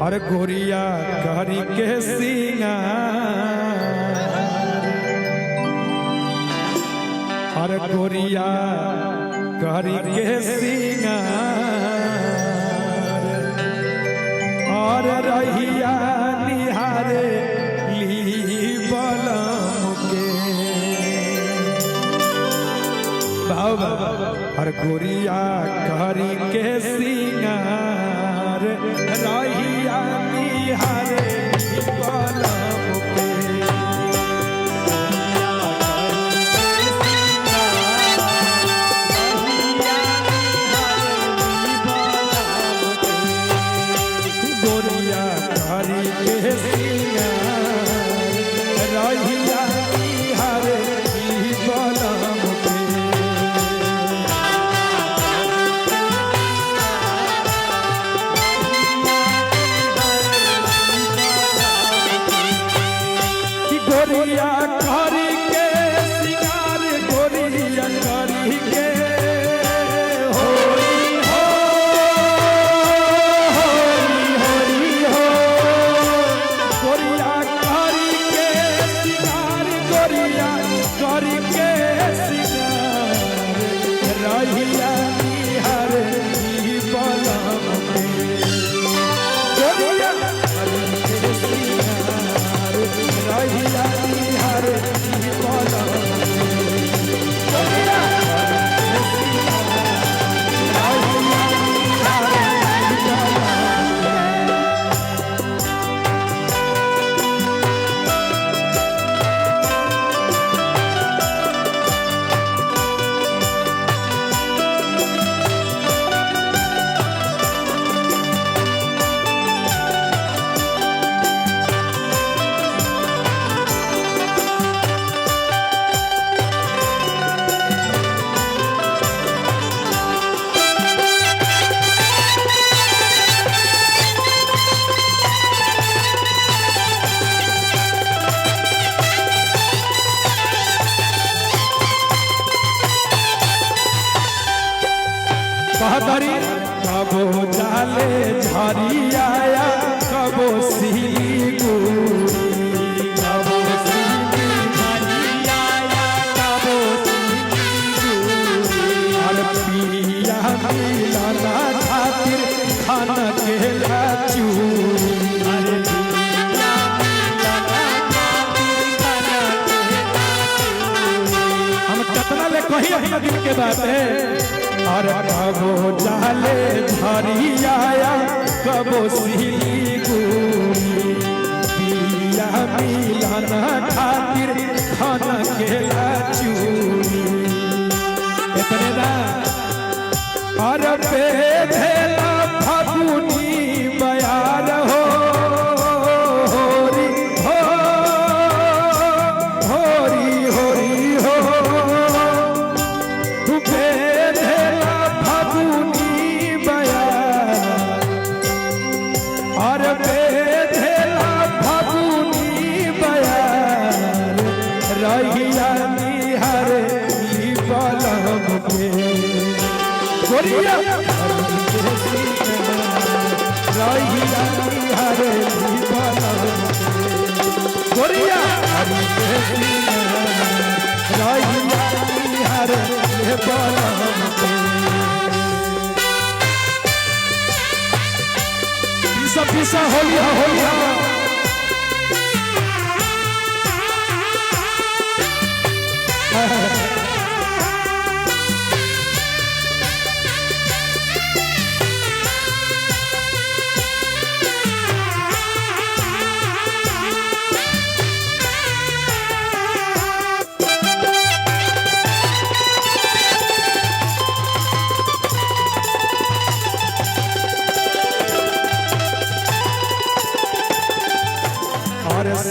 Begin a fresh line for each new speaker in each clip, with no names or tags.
और गोरिया करी के सिंगार और गोरिया करी के सिंगार और रहिया निहारे ली बलम के बाबा और गोरिया करी के सिंगार रहिया निहारे ली बलम के गोरिया करी के सिंगार रहिया निहारे ली बलम के गोरिया करी के सिंगार गोरिया करी के होरी हो होरी होरी हो गोरिया करी के सिंगार गोरिया करी के सिंगार रहिया निहार ली बलम के गोरिया करी के सिंगार रहिया निहार ली बलम बहदरी कबो जाले झरी आया कबो सिली गुरी कबो सिली झरी आया कबो सिली गुरी पिया मिलना खातिर खान के चूरी हम कतना ले कही अपना दिन के बात है और कबो जाले झरी आया कबो सिली गुरी पिया मिलना खातिर खान के चूरी इतने ना और बेधेला फगुनी बयार हो होरी हो होरी होरी हो बेधेला फगुनी बयार और बेधेला फगुनी बयार रहिया निहार ली बलम के गोरिया रहिया निहार ली बलम के गोरिया रहिया निहार ली बलम के पीसा होलिया होलिया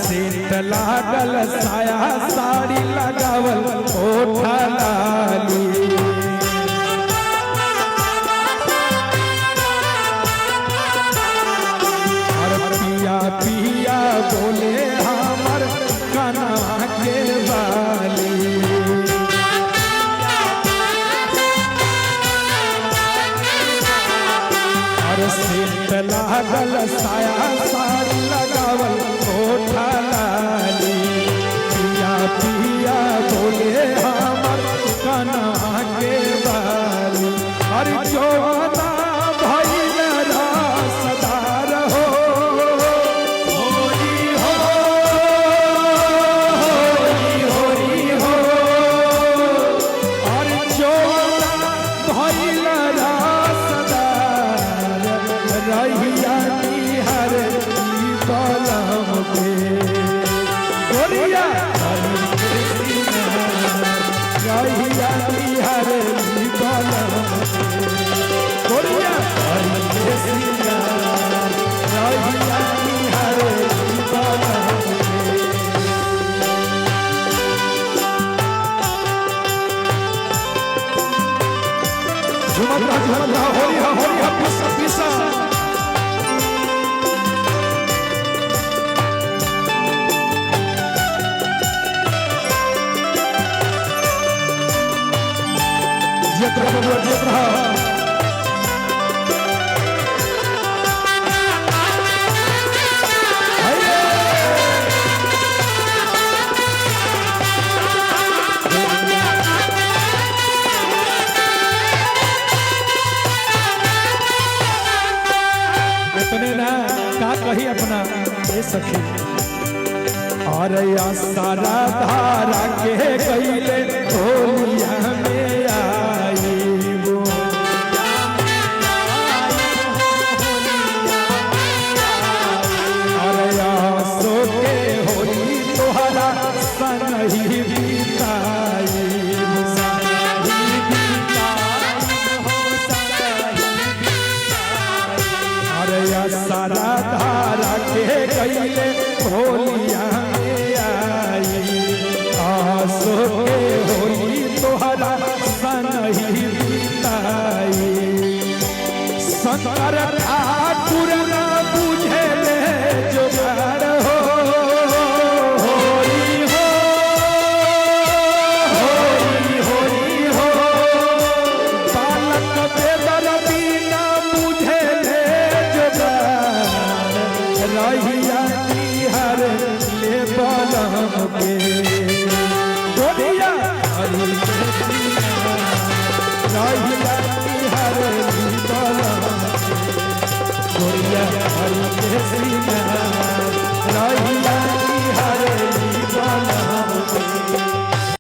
सेंट लागल साया साड़ी लगावल ओठा लाली और पिया पिया बोले हमर कनवा के बाली और सेंट लागल साया साड़ी लगावल ओठा लाली पिया पिया बोले हमर कनवा के बाली हर जवाना भइल रसदार हो होरी हो होरी हो हर जवाना भइल रसदार रहिया निहर की बलम के गोरिया रहिया निहर की बलम गोरिया रहिया निहर की बलम झुमत रहा होरी हा पिसा पिसा जियत रहा इतने ना का कही अपना ये सखी और या सारा धारा के गईले होलिया में आई वो और या सो के होली तोहरा सनही बीताई सारा धारा के गईले होलिया में आई आसो के होली तोहरा सनही बीताई शंकर ठाकुर न बुझे ले जोगाड़ हो होली हो होली होली हो बालक बेदर्दी न बुझे ले रहिया निहर ले बलम के गोरिया रहिया निहर ले बलम के गोरिया हरि के सीना